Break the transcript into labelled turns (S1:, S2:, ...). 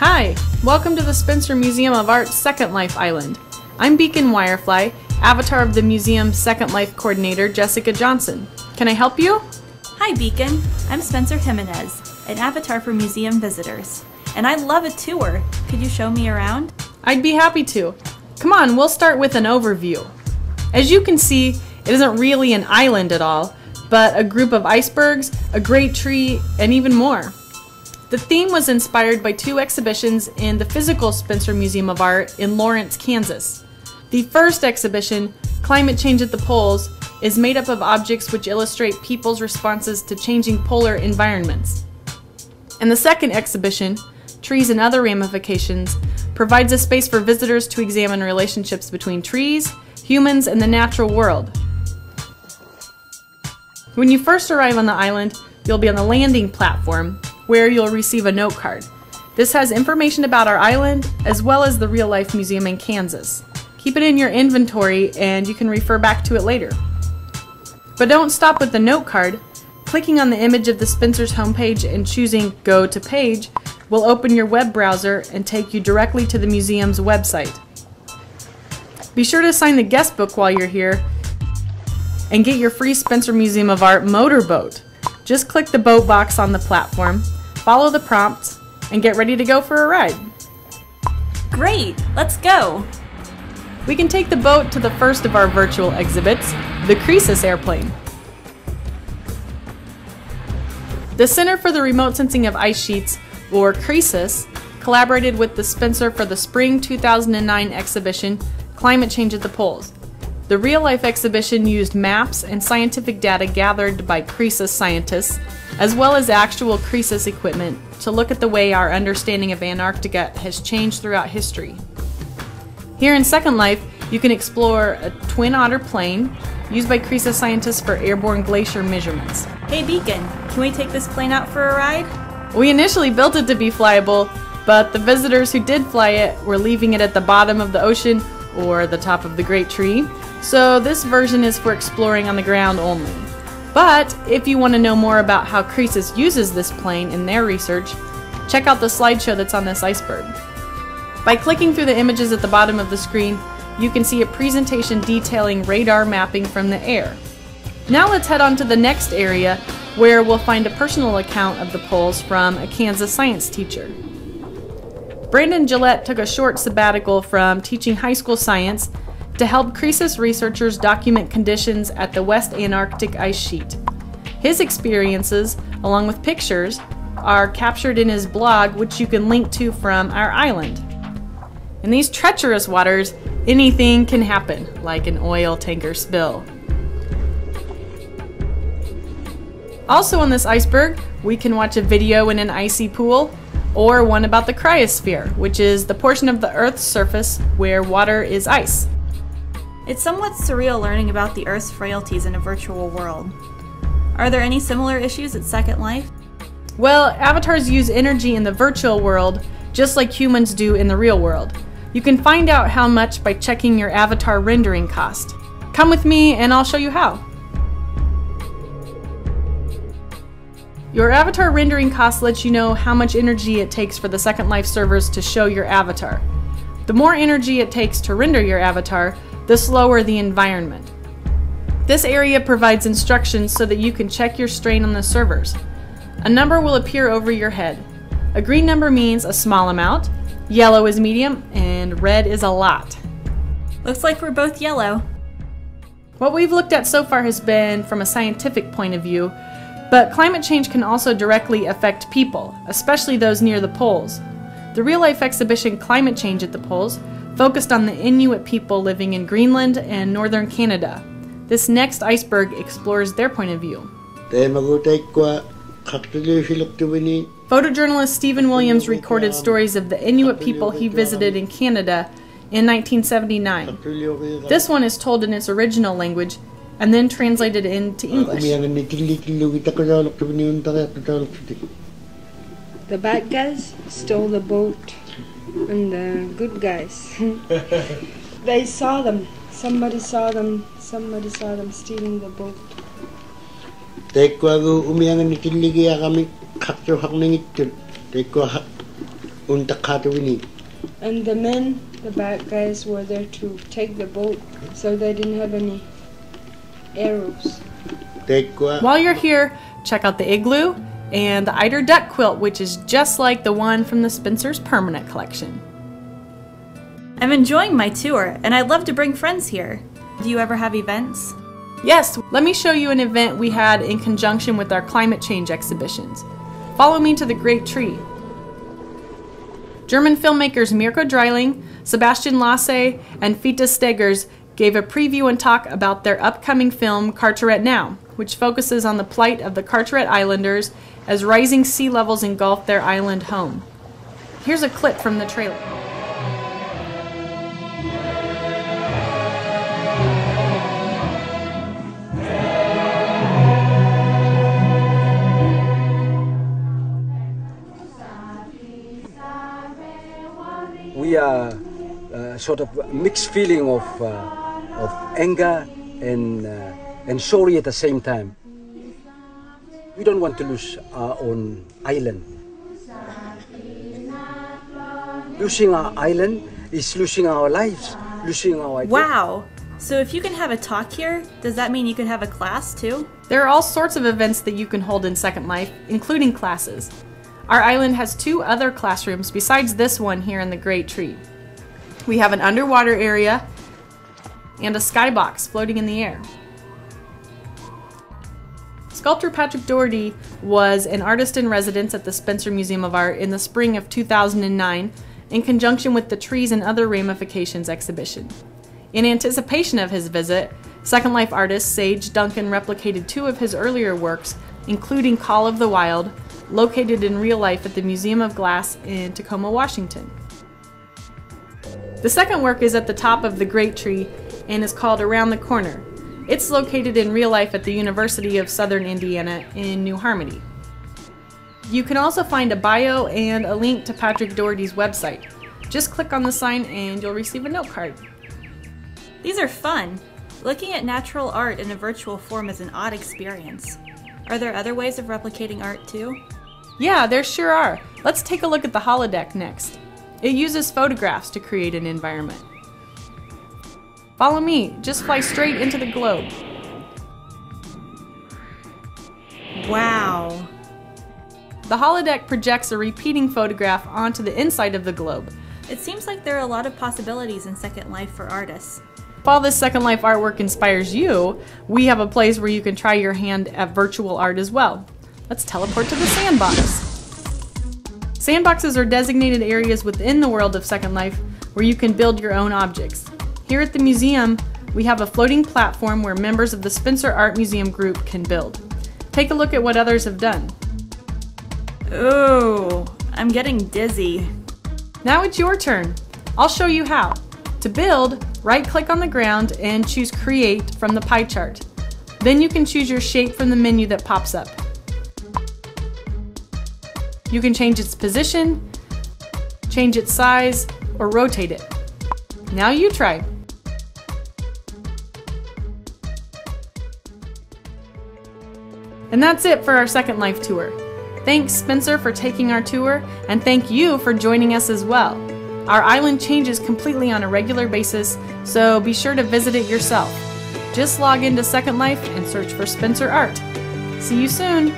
S1: Hi, welcome to the Spencer Museum of Art's Second Life Island. I'm Beacon Wirefly, avatar of the museum's Second Life coordinator, Jessica Johnson. Can I help you?
S2: Hi Beacon, I'm Spencer Himanez, an avatar for museum visitors. And I'd love a tour. Could you show me around?
S1: I'd be happy to. Come on, we'll start with an overview. As you can see, it isn't really an island at all, but a group of icebergs, a great tree, and even more. The theme was inspired by two exhibitions in the physical Spencer Museum of Art in Lawrence, Kansas. The first exhibition, Climate Change at the Poles, is made up of objects which illustrate people's responses to changing polar environments. And the second exhibition, Trees and Other Ramifications, provides a space for visitors to examine relationships between trees, humans, and the natural world. When you first arrive on the island, you'll be on the landing platform, where you'll receive a note card. This has information about our island, as well as the Real Life Museum in Kansas. Keep it in your inventory and you can refer back to it later. But don't stop with the note card. Clicking on the image of the Spencer's homepage and choosing Go to Page will open your web browser and take you directly to the museum's website. Be sure to sign the guest book while you're here and get your free Spencer Museum of Art motorboat. Just click the boat box on the platform, follow the prompts, and get ready to go for a ride.
S2: Great, let's go!
S1: We can take the boat to the first of our virtual exhibits, the Croesus airplane. The Center for the Remote Sensing of Ice Sheets, or Croesus, collaborated with the Spencer for the Spring 2009 exhibition, Climate Change at the Poles. The real-life exhibition used maps and scientific data gathered by Croesus scientists, as well as actual Croesus equipment, to look at the way our understanding of Antarctica has changed throughout history. Here in Second Life, you can explore a twin otter plane used by Croesus scientists for airborne glacier measurements.
S2: Hey Beacon, can we take this plane out for a ride?
S1: We initially built it to be flyable, but the visitors who did fly it were leaving it at the bottom of the ocean or the top of the great tree. So this version is for exploring on the ground only. But if you want to know more about how Croesus uses this plane in their research, check out the slideshow that's on this iceberg. By clicking through the images at the bottom of the screen, you can see a presentation detailing radar mapping from the air. Now let's head on to the next area, where we'll find a personal account of the poles from a Kansas science teacher. Brandon Gillette took a short sabbatical from teaching high school science to help Croesus researchers document conditions at the West Antarctic ice sheet. His experiences, along with pictures, are captured in his blog, which you can link to from our island. In these treacherous waters, anything can happen, like an oil tanker spill. Also on this iceberg, we can watch a video in an icy pool, or one about the cryosphere, which is the portion of the Earth's surface where water is ice.
S2: It's somewhat surreal learning about the Earth's frailties in a virtual world. Are there any similar issues at Second Life?
S1: Well, avatars use energy in the virtual world just like humans do in the real world. You can find out how much by checking your avatar rendering cost. Come with me and I'll show you how. Your avatar rendering cost lets you know how much energy it takes for the Second Life servers to show your avatar. The more energy it takes to render your avatar, the slower the environment. This area provides instructions so that you can check your strain on the servers. A number will appear over your head. A green number means a small amount, yellow is medium, and red is a lot.
S2: Looks like we're both yellow.
S1: What we've looked at so far has been from a scientific point of view, but climate change can also directly affect people, especially those near the poles. The real-life exhibition Climate Change at the Poles focused on the Inuit people living in Greenland and northern Canada. This next iceberg explores their point of view. Photojournalist Stephen Williams recorded stories of the Inuit people he visited in Canada in 1979. This one is told in its original language and then translated into English.
S3: The bad guys stole the boat, and the good guys, they saw them. Somebody saw them stealing the boat.
S4: Unta Kadwini.
S3: And the men, the bad guys, were there to take the boat, so they didn't have any arrows.
S1: While you're here, check out the igloo and the eider duck quilt, which is just like the one from the Spencer's permanent collection.
S2: I'm enjoying my tour, and I'd love to bring friends here. Do you ever have events?
S1: Yes, let me show you an event we had in conjunction with our climate change exhibitions. Follow me to the Great Tree. German filmmakers Mirko Dreiling, Sebastian Lasse, and Fita Stegers gave a preview and talk about their upcoming film Carteret Now, which focuses on the plight of the Carteret Islanders as rising sea levels engulf their island home. Here's a clip from the trailer.
S5: We are sort of mixed feeling of anger and sorry at the same time. We don't want to lose our own island. Losing our island is losing our lives, losing our identity.
S2: Wow! So if you can have a talk here, does that mean you can have a class too?
S1: There are all sorts of events that you can hold in Second Life, including classes. Our island has 2 other classrooms besides this one here in the Great Tree. We have an underwater area and a skybox floating in the air. Sculptor Patrick Doherty was an artist in residence at the Spencer Museum of Art in the spring of 2009 in conjunction with the Trees and Other Ramifications exhibition. In anticipation of his visit, Second Life artist Sage Duncan replicated 2 of his earlier works, including Call of the Wild, located in real life at the Museum of Glass in Tacoma, Washington. The second work is at the top of the Great Tree and is called Around the Corner. It's located in real life at the University of Southern Indiana in New Harmony. You can also find a bio and a link to Patrick Doherty's website. Just click on the sign and you'll receive a note card.
S2: These are fun. Looking at natural art in a virtual form is an odd experience. Are there other ways of replicating art too?
S1: Yeah, there sure are. Let's take a look at the holodeck next. It uses photographs to create an environment. Follow me, just fly straight into the globe.
S2: Wow.
S1: The holodeck projects a repeating photograph onto the inside of the globe.
S2: It seems like there are a lot of possibilities in Second Life for artists.
S1: If all this Second Life artwork inspires you, we have a place where you can try your hand at virtual art as well. Let's teleport to the sandbox. Sandboxes are designated areas within the world of Second Life where you can build your own objects. Here at the museum, we have a floating platform where members of the Spencer Art Museum group can build. Take a look at what others have done.
S2: Ooh, I'm getting dizzy.
S1: Now it's your turn. I'll show you how. To build, right-click on the ground and choose Create from the pie chart. Then you can choose your shape from the menu that pops up. You can change its position, change its size, or rotate it. Now you try. And that's it for our Second Life tour. Thanks, Spencer, for taking our tour, and thank you for joining us as well. Our island changes completely on a regular basis, so be sure to visit it yourself. Just log into Second Life and search for Spencer Art. See you soon!